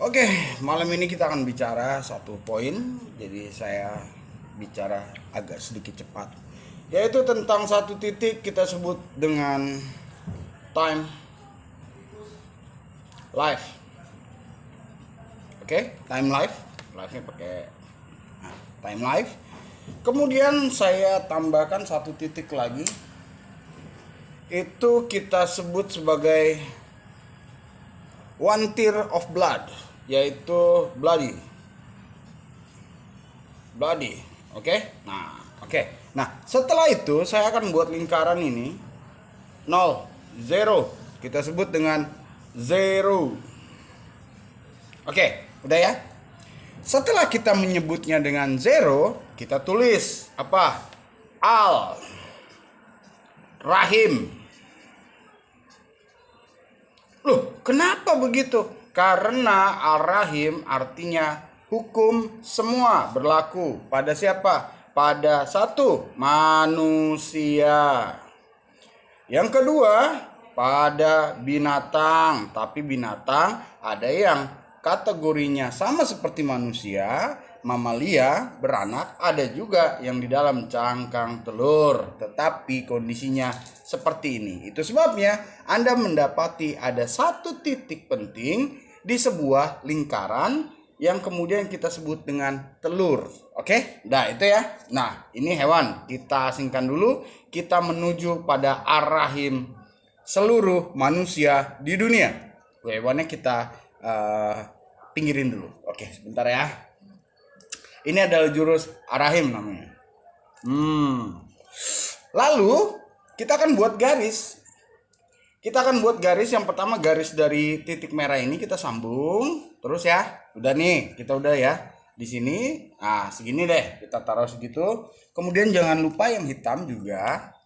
Oke, malam ini kita akan bicara satu poin. Jadi saya bicara agak sedikit cepat, yaitu tentang satu titik kita sebut dengan time life. Oke, time life. Life-nya pakai time life. Kemudian saya tambahkan satu titik lagi. Itu kita sebut sebagai one tear of blood, yaitu bloody. Oke. Nah, setelah itu saya akan buat lingkaran ini 0, 0. Kita sebut dengan zero. Oke, udah ya. Setelah kita menyebutnya dengan zero, kita tulis apa? Al Rahim. Loh, kenapa begitu? Karena Ar-Rahim artinya hukum semua berlaku pada siapa? Pada satu, manusia. Yang kedua, pada binatang. Tapi binatang ada yang kategorinya sama seperti manusia, mamalia, beranak, ada juga yang di dalam cangkang telur, tetapi kondisinya seperti ini. Itu sebabnya Anda mendapati ada satu titik penting di sebuah lingkaran yang kemudian kita sebut dengan telur. Oke? Nah, itu ya. Nah, ini hewan. Kita asingkan dulu. Kita menuju pada Ar-Rahim seluruh manusia di dunia. Hewannya kita pinggirin dulu. Oke, sebentar ya. Ini adalah jurus Ar-Rahim namanya. Lalu kita akan buat garis. Kita akan buat garis. Yang pertama garis dari titik merah ini kita sambung terus ya. Udah nih, kita udah ya di sini. Nah, segini deh, kita taruh segitu. Kemudian jangan lupa yang hitam juga.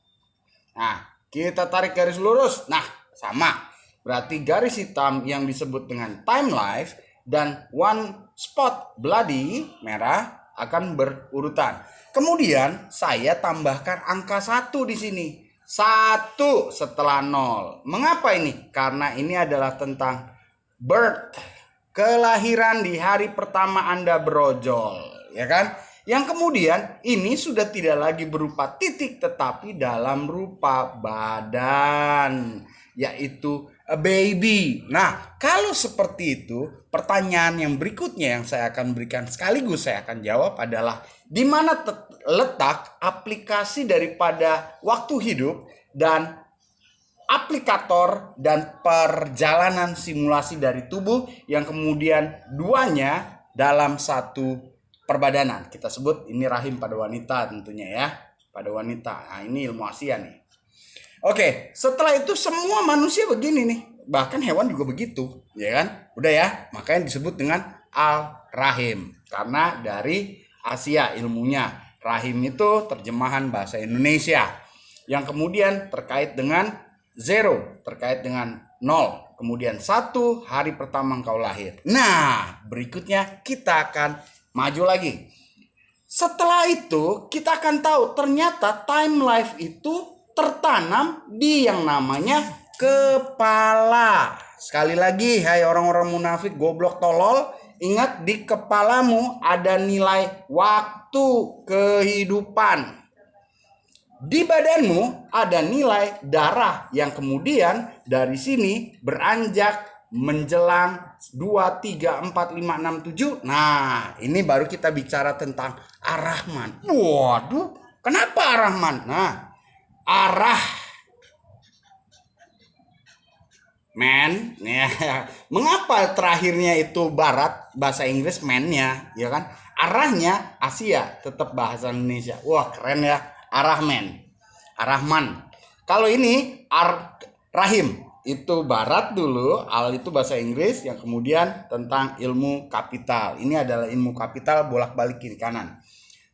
Nah, kita tarik garis lurus. Nah, sama. Berarti garis hitam yang disebut dengan time life dan one spot bloody merah akan berurutan. Kemudian saya tambahkan angka 1 di sini. 1 setelah 0. Mengapa ini? Karena ini adalah tentang birth, kelahiran di hari pertama Anda berojol, ya kan? Yang kemudian ini sudah tidak lagi berupa titik tetapi dalam rupa badan, yaitu a baby. Nah, kalau seperti itu, pertanyaan yang berikutnya yang saya akan berikan sekaligus saya akan jawab adalah di mana letak aplikasi daripada waktu hidup dan aplikator dan perjalanan simulasi dari tubuh yang kemudian duanya dalam satu perbadanan. Kita sebut ini rahim pada wanita tentunya ya. Pada wanita. Nah, ini ilmu Asia nih. Oke, setelah itu semua manusia begini nih. Bahkan hewan juga begitu, ya kan? Udah ya, makanya disebut dengan al-rahim. Karena dari Asia ilmunya. Rahim itu terjemahan bahasa Indonesia. Yang kemudian terkait dengan zero, terkait dengan 0. Kemudian 1 hari pertama engkau lahir. Nah, berikutnya kita akan maju lagi. Setelah itu kita akan tahu ternyata time life itu tertanam di yang namanya kepala. Sekali lagi, hai orang-orang munafik, goblok, tolol, ingat di kepalamu ada nilai waktu kehidupan. Di badanmu ada nilai darah yang kemudian dari sini beranjak menjelang 2, 3, 4, 5, 6, 7. Nah, ini baru kita bicara tentang Ar-Rahman. Waduh, kenapa Ar-Rahman? Nah, arah man ya. Mengapa terakhirnya itu barat, bahasa Inggris man-nya, ya kan? Arahnya Asia, tetap bahasa Indonesia. Wah, keren ya. Arahman. Kalau ini Rahim itu barat dulu, al itu bahasa Inggris yang kemudian tentang ilmu kapital. Ini adalah ilmu kapital bolak-balik kiri kanan.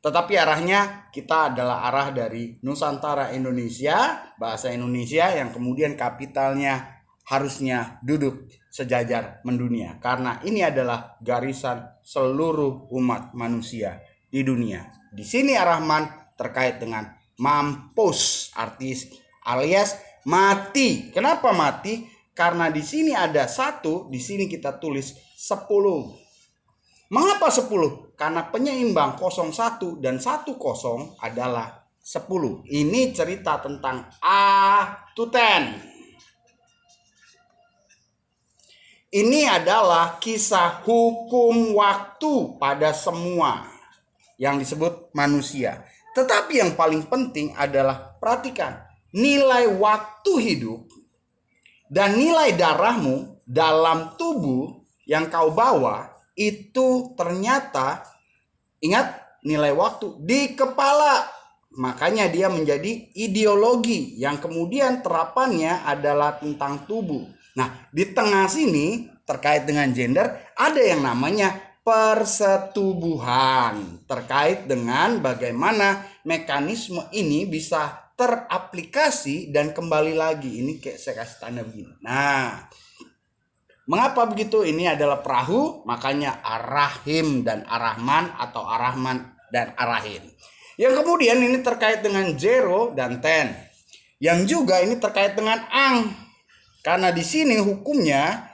Tetapi arahnya kita adalah arah dari Nusantara Indonesia, bahasa Indonesia yang kemudian kapitalnya harusnya duduk sejajar mendunia. Karena ini adalah garisan seluruh umat manusia di dunia. Di sini Ar-Rahman terkait dengan mampus, artis alias mati. Kenapa mati? Karena di sini ada 1, di sini kita tulis 10. Mengapa 10? Karena penyeimbang 01 dan 10 adalah 10. Ini cerita tentang A to 10. Ini adalah kisah hukum waktu pada semua yang disebut manusia. Tetapi yang paling penting adalah perhatikan, nilai waktu hidup dan nilai darahmu dalam tubuh yang kau bawa itu ternyata, ingat, nilai waktu di kepala. Makanya dia menjadi ideologi yang kemudian terapannya adalah tentang tubuh. Nah, di tengah sini terkait dengan gender ada yang namanya persetubuhan. Terkait dengan bagaimana mekanisme ini bisa teraplikasi dan kembali lagi. Ini kayak saya kasih tanda begini. Nah, mengapa begitu? Ini adalah perahu, makanya Ar-Rahim dan Ar-Rahman atau Ar-Rahman dan Ar-Rahim. Yang kemudian ini terkait dengan 0 dan 10. Yang juga ini terkait dengan Ang. Karena di sini hukumnya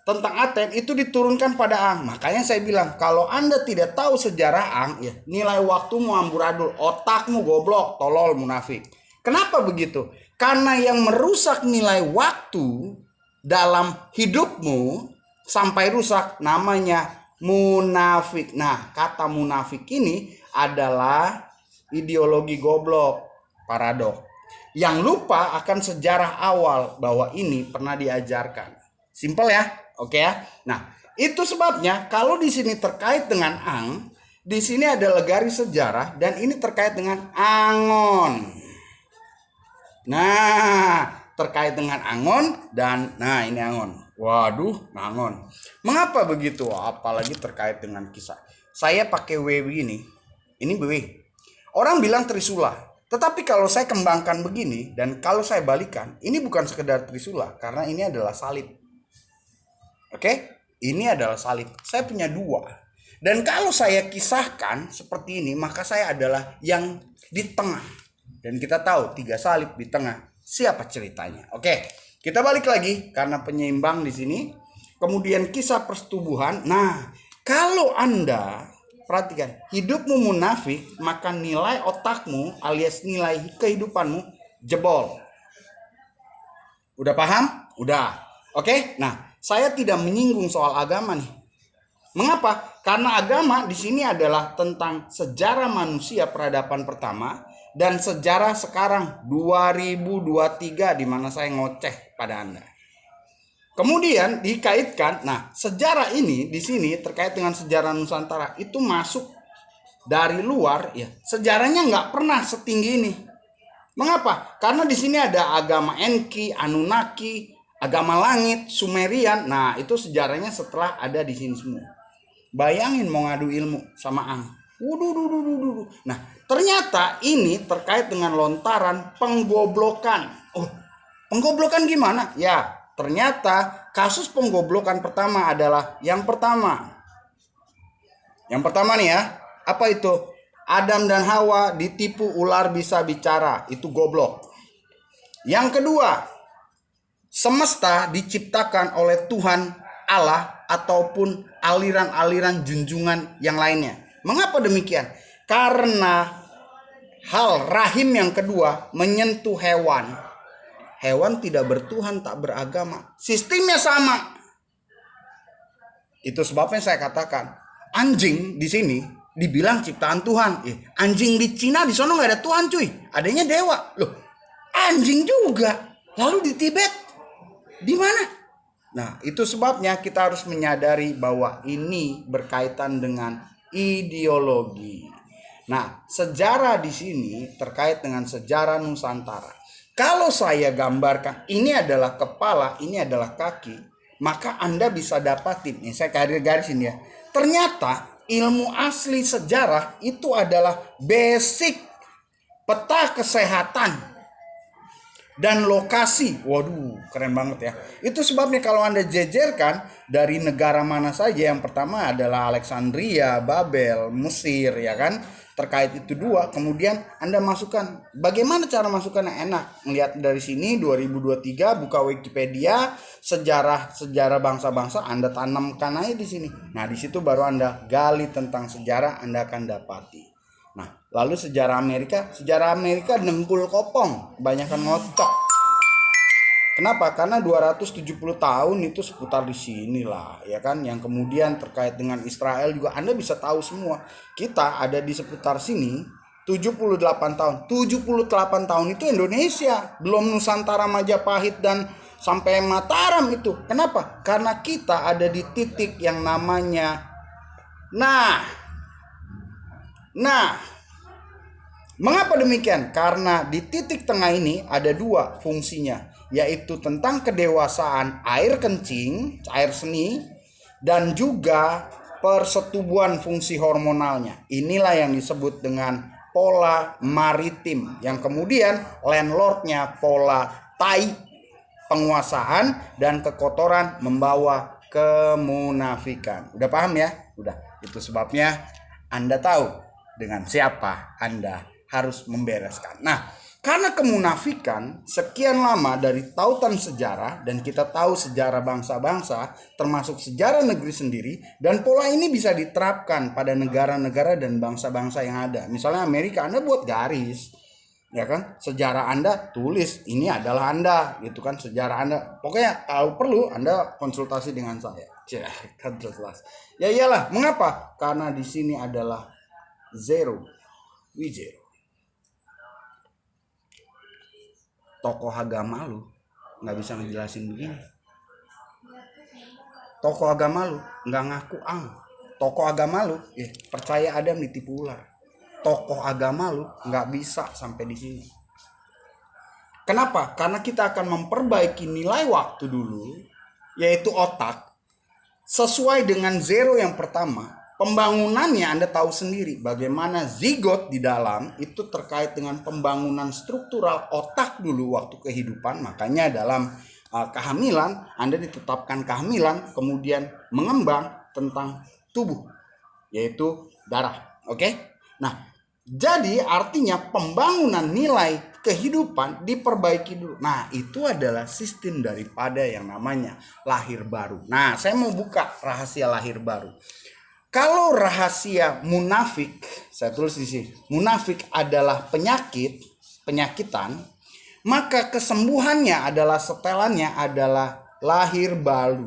tentang Aten itu diturunkan pada Ang. Makanya saya bilang, kalau Anda tidak tahu sejarah Ang, ya, nilai waktumu amburadul, otakmu goblok, tolol, munafik. Kenapa begitu? Karena yang merusak nilai waktu dalam hidupmu sampai rusak namanya munafik. Nah, kata munafik ini adalah ideologi goblok, paradok, yang lupa akan sejarah awal bahwa ini pernah diajarkan. Simpel ya, oke ya. Nah, itu sebabnya kalau di sini terkait dengan Ang, di sini adalah garis sejarah dan ini terkait dengan Angon. Nah, terkait dengan Angon dan nah ini Angon. Waduh, Angon. Mengapa begitu? Apalagi terkait dengan kisah. Saya pakai W begini. Ini W. Orang bilang Trisula. Tetapi kalau saya kembangkan begini dan kalau saya balikan, ini bukan sekedar Trisula karena ini adalah salib. Oke? Ini adalah salib. Saya punya 2. Dan kalau saya kisahkan seperti ini, maka saya adalah yang di tengah. Dan kita tahu 3 salib di tengah. Siapa ceritanya? Oke, kita balik lagi karena penyeimbang di sini. Kemudian kisah persetubuhan. Nah, kalau Anda perhatikan, hidupmu munafik, maka nilai otakmu alias nilai kehidupanmu jebol. Udah paham? Udah. Oke? Nah, saya tidak menyinggung soal agama nih. Mengapa? Karena agama di sini adalah tentang sejarah manusia peradaban pertama dan sejarah sekarang 2023 di mana saya ngoceh pada Anda. Kemudian dikaitkan, nah sejarah ini di sini terkait dengan sejarah Nusantara itu masuk dari luar ya. Sejarahnya nggak pernah setinggi ini. Mengapa? Karena di sini ada agama Enki, Anunnaki, agama langit, Sumerian. Nah itu sejarahnya setelah ada di sini semua. Bayangin mau ngadu ilmu sama Ang. Nah ternyata ini terkait dengan lontaran penggoblokan. Oh, penggoblokan gimana? Ya. Ternyata kasus penggoblokan pertama adalah yang pertama. Yang pertama nih ya, apa itu? Adam dan Hawa ditipu ular bisa bicara, itu goblok. Yang kedua, semesta diciptakan oleh Tuhan Allah ataupun aliran-aliran junjungan yang lainnya. Mengapa demikian? Karena hal rahim yang kedua menyentuh hewan. Hewan tidak bertuhan, tak beragama. Sistemnya sama. Itu sebabnya saya katakan, anjing di sini dibilang ciptaan Tuhan. Anjing di Cina di sana nggak ada Tuhan cuy. Adanya dewa. Loh, anjing juga. Lalu di Tibet di mana? Nah, itu sebabnya kita harus menyadari bahwa ini berkaitan dengan ideologi. Nah, sejarah di sini terkait dengan sejarah Nusantara. Kalau saya gambarkan ini adalah kepala, ini adalah kaki, maka Anda bisa dapatin. Nih saya garis-garisin ya. Ternyata ilmu asli sejarah itu adalah basic peta kesehatan dan lokasi. Waduh, keren banget ya. Itu sebabnya kalau Anda jejerkan dari negara mana saja, yang pertama adalah Alexandria, Babel, Mesir ya kan. terkait itu dua, kemudian Anda masukkan. Bagaimana cara masukkan yang enak? Melihat dari sini 2023, buka Wikipedia, sejarah bangsa-bangsa, Anda tanamkan aja di sini. Nah, di situ baru Anda gali tentang sejarah, Anda akan dapati. Nah, lalu sejarah Amerika dengkul kopong, kebanyakan ngocok. Kenapa? Karena 270 tahun itu seputar di sinilah, ya kan? Yang kemudian terkait dengan Israel juga Anda bisa tahu semua. Kita ada di seputar sini 78 tahun. 78 tahun itu Indonesia, belum Nusantara, Majapahit dan sampai Mataram itu. Kenapa? Karena kita ada di titik yang namanya Nah, mengapa demikian? Karena di titik tengah ini ada dua fungsinya, yaitu tentang kedewasaan air kencing, air seni, dan juga persetubuhan fungsi hormonalnya. Inilah yang disebut dengan pola maritim, yang kemudian landlordnya pola tai, penguasaan dan kekotoran membawa kemunafikan. Udah paham ya? Udah. Itu sebabnya Anda tahu dengan siapa Anda harus membereskan. Nah, karena kemunafikan sekian lama dari tautan sejarah, dan kita tahu sejarah bangsa-bangsa termasuk sejarah negeri sendiri, dan pola ini bisa diterapkan pada negara-negara dan bangsa-bangsa yang ada. Misalnya Amerika, Anda buat garis, ya kan, sejarah Anda tulis ini adalah Anda, gitu kan, sejarah Anda. Pokoknya kalau perlu Anda konsultasi dengan saya. Kan jelas. Ya iyalah, mengapa? Karena di sini adalah zero. Tokoh agama lu nggak bisa ngejelasin begini. Tokoh agama lu nggak ngaku Tokoh agama lu percaya Adam ditipu ular. Tokoh agama lu nggak bisa sampai di sini. Kenapa? Karena kita akan memperbaiki nilai waktu dulu, yaitu otak, sesuai dengan zero yang pertama. Pembangunannya Anda tahu sendiri bagaimana zigot di dalam itu terkait dengan pembangunan struktural otak dulu waktu kehidupan. Makanya dalam kehamilan Anda ditetapkan kehamilan, kemudian mengembang tentang tubuh, yaitu darah. Oke? Nah, jadi artinya pembangunan nilai kehidupan diperbaiki dulu. Nah, itu adalah sistem daripada yang namanya lahir baru. Nah, saya mau buka rahasia lahir baru. Kalau rahasia munafik, saya tulis di sini, munafik adalah penyakitan, maka kesembuhannya adalah setelannya adalah lahir baru.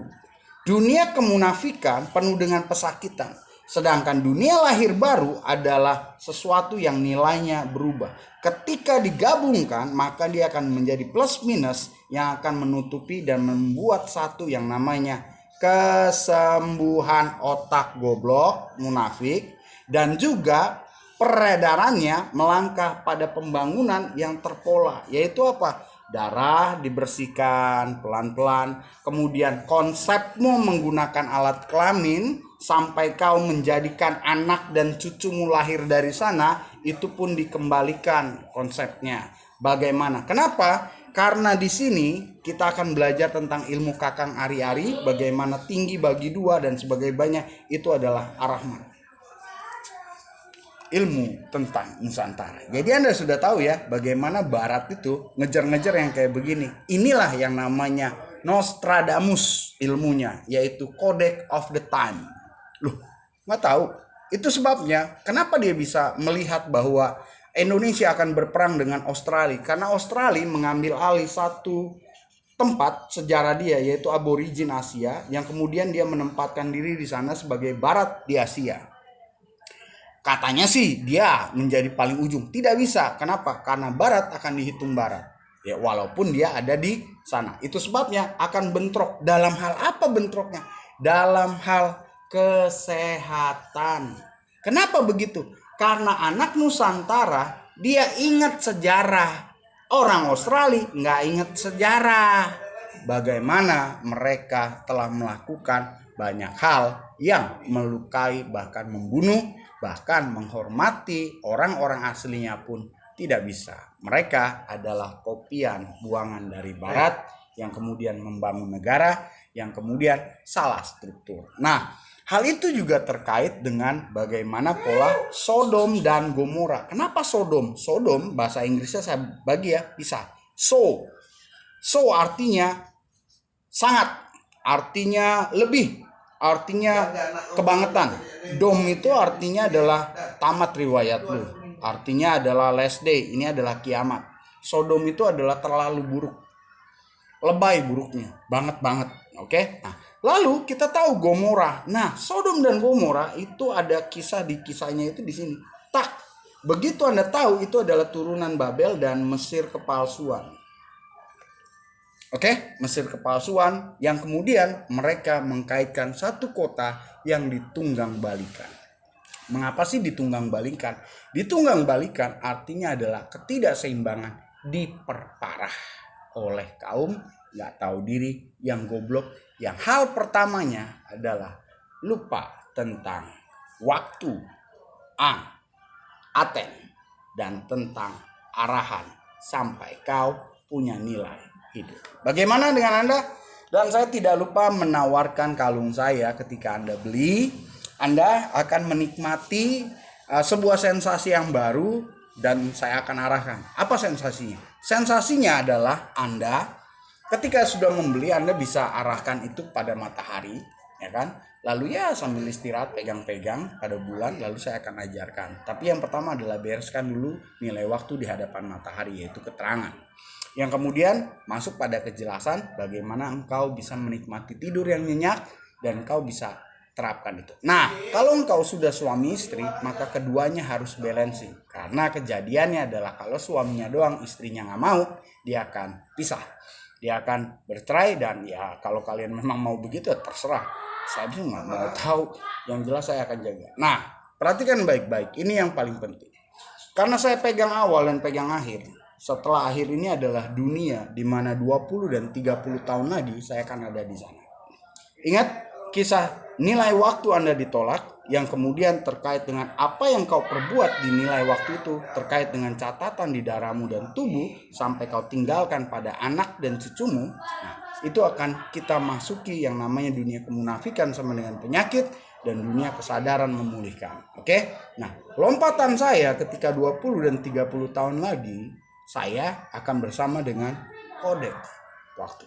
Dunia kemunafikan penuh dengan pesakitan, sedangkan dunia lahir baru adalah sesuatu yang nilainya berubah. Ketika digabungkan, maka dia akan menjadi plus minus yang akan menutupi dan membuat satu yang namanya kesembuhan otak goblok munafik, dan juga peredarannya melangkah pada pembangunan yang terpola, yaitu apa? Darah dibersihkan pelan-pelan, kemudian konsepmu menggunakan alat kelamin sampai kau menjadikan anak dan cucumu lahir dari sana, itu pun dikembalikan konsepnya. Bagaimana? Kenapa? Karena di sini kita akan belajar tentang ilmu Kakang Ari-Ari, bagaimana tinggi bagi dua dan sebagainya. Itu adalah Ar-Rahman, ilmu tentang Nusantara. Jadi Anda sudah tahu ya bagaimana Barat itu ngejar-ngejar yang kayak begini. Inilah yang namanya Nostradamus ilmunya, yaitu Codec of the Time. Loh, nggak tahu? Itu sebabnya kenapa dia bisa melihat bahwa Indonesia akan berperang dengan Australia, karena Australia mengambil alih satu tempat sejarah dia, yaitu aborigin Asia, yang kemudian dia menempatkan diri di sana sebagai Barat di Asia. Katanya sih dia menjadi paling ujung. Tidak bisa. Kenapa? Karena Barat akan dihitung Barat. Ya, walaupun dia ada di sana. Itu sebabnya akan bentrok. Dalam hal apa bentroknya? Dalam hal kesehatan. Kenapa begitu? Karena anak Nusantara dia ingat sejarah. Orang Australia nggak ingat sejarah. Bagaimana mereka telah melakukan banyak hal yang melukai, bahkan membunuh, bahkan menghormati orang-orang aslinya pun tidak bisa. Mereka adalah kopian buangan dari Barat yang kemudian membangun negara, yang kemudian salah struktur. Nah, Hal itu juga terkait dengan bagaimana pola Sodom dan Gomora. Kenapa Sodom? Sodom bahasa Inggrisnya saya bagi ya, pisah. So artinya sangat, artinya lebih, artinya kebangetan. Dom itu artinya adalah tamat riwayat lu. Artinya adalah last day, ini adalah kiamat. Sodom itu adalah terlalu buruk. Lebay buruknya, banget. Oke? Nah, lalu kita tahu Gomora. Nah, Sodom dan Gomora itu ada kisah di kisahnya itu di sini. Tak, begitu Anda tahu itu adalah turunan Babel dan Mesir kepalsuan. Oke, Mesir kepalsuan yang kemudian mereka mengkaitkan satu kota yang ditunggang balikan. Mengapa sih ditunggang balikan? Ditunggang balikan artinya adalah ketidakseimbangan diperparah oleh kaum gak tahu diri yang goblok, yang hal pertamanya adalah lupa tentang waktu, aten, dan tentang arahan sampai kau punya nilai hidup. Bagaimana dengan Anda? Dan saya tidak lupa menawarkan kalung saya ketika Anda beli. Anda akan menikmati sebuah sensasi yang baru dan saya akan arahkan. Apa sensasinya? Sensasinya adalah Anda ketika sudah membeli, Anda bisa arahkan itu pada matahari, ya kan? Lalu ya sambil istirahat pegang-pegang pada bulan, lalu saya akan ajarkan. Tapi yang pertama adalah bereskan dulu nilai waktu di hadapan matahari, yaitu keterangan. Yang kemudian masuk pada kejelasan bagaimana engkau bisa menikmati tidur yang nyenyak dan engkau bisa terapkan itu. Nah, kalau engkau sudah suami istri, maka keduanya harus balancing. Karena kejadiannya adalah kalau suaminya doang, istrinya nggak mau, dia akan pisah. Dia akan bercerai dan ya kalau kalian memang mau begitu ya terserah. Saya sih nggak mau tahu. Yang jelas saya akan jaga. Nah, perhatikan baik-baik. Ini yang paling penting. Karena saya pegang awal dan pegang akhir. Setelah akhir ini adalah dunia di mana 20 dan 30 tahun lagi saya akan ada di sana. Ingat kisah nilai waktu Anda ditolak yang kemudian terkait dengan apa yang kau perbuat di nilai waktu itu, terkait dengan catatan di darahmu dan tubuh sampai kau tinggalkan pada anak dan cucumu. Nah, itu akan kita masuki yang namanya dunia kemunafikan sama dengan penyakit dan dunia kesadaran memulihkan. Oke? Nah, lompatan saya ketika 20 dan 30 tahun lagi, saya akan bersama dengan kodek waktu.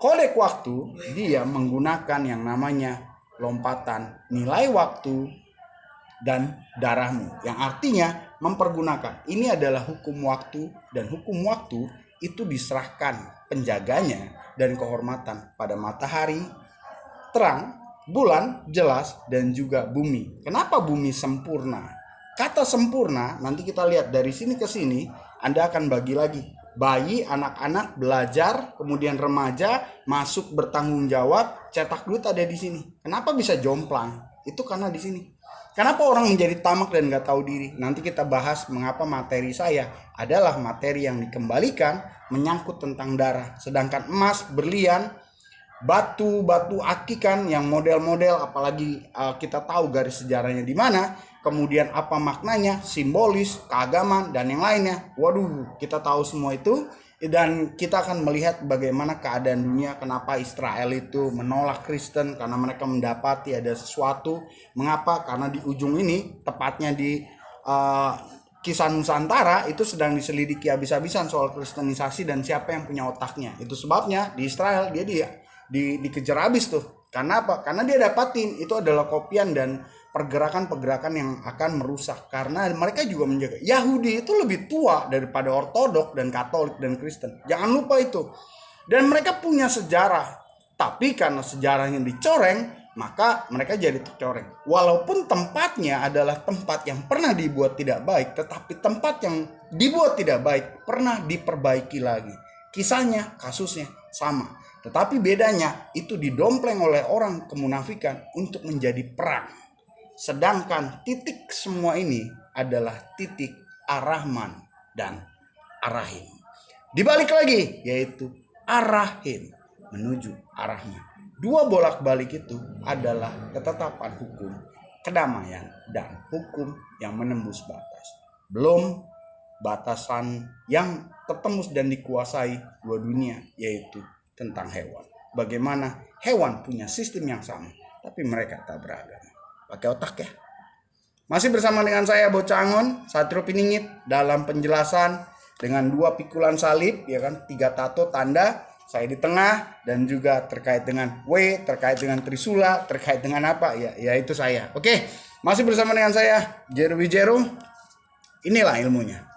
Kodek waktu dia menggunakan yang namanya lompatan nilai waktu dan darahmu, yang artinya mempergunakan. Ini adalah hukum waktu dan hukum waktu itu diserahkan penjaganya dan kehormatan pada matahari terang, bulan jelas, dan juga bumi. Kenapa bumi sempurna? Kata sempurna nanti kita lihat dari sini ke sini, Anda akan bagi lagi. Bayi, anak-anak belajar, kemudian remaja masuk bertanggung jawab, cetak duit ada di sini. Kenapa bisa jomplang? Itu karena di sini. Kenapa orang menjadi tamak dan gak tahu diri? Nanti kita bahas mengapa materi saya adalah materi yang dikembalikan menyangkut tentang darah. Sedangkan emas, berlian, batu akikan yang model-model, apalagi kita tahu garis sejarahnya di mana, kemudian apa maknanya, simbolis, keagamaan, dan yang lainnya. Waduh, kita tahu semua itu. Dan kita akan melihat bagaimana keadaan dunia, kenapa Israel itu menolak Kristen, karena mereka mendapati ada sesuatu. Mengapa? Karena di ujung ini, tepatnya di Kisah Nusantara, itu sedang diselidiki habis-habisan soal kristenisasi dan siapa yang punya otaknya. Itu sebabnya di Israel dia dikejar habis tuh. Karena apa? Karena dia dapatin itu adalah kopian dan pergerakan-pergerakan yang akan merusak. Karena mereka juga menjaga. Yahudi itu lebih tua daripada Ortodok dan Katolik dan Kristen. Jangan lupa itu. Dan mereka punya sejarah. Tapi karena sejarahnya dicoreng, maka mereka jadi tercoreng. Walaupun tempatnya adalah tempat yang pernah dibuat tidak baik, tetapi tempat yang dibuat tidak baik pernah diperbaiki lagi. Kisahnya, kasusnya sama. Tetapi bedanya itu didompleng oleh orang kemunafikan untuk menjadi perang. Sedangkan titik semua ini adalah titik Ar-Rahman dan Ar-Rahim. Dibalik lagi yaitu Ar-Rahim menuju Ar-Rahman. Dua bolak-balik itu adalah ketetapan hukum, kedamaian, dan hukum yang menembus batas. Belum batasan yang tertembus dan dikuasai dua dunia, yaitu tentang hewan. Bagaimana hewan punya sistem yang sama. tapi mereka tak beragama. Pakai otak ya. Masih bersama dengan saya Bocah Angon, Satrio Piningit dalam penjelasan dengan 2 pikulan salib, ya kan, 3 tato tanda, saya di tengah, dan juga terkait dengan W, terkait dengan Trisula, terkait dengan apa ya itu saya. Oke, masih bersama dengan saya Jeru Wijero. Inilah ilmunya.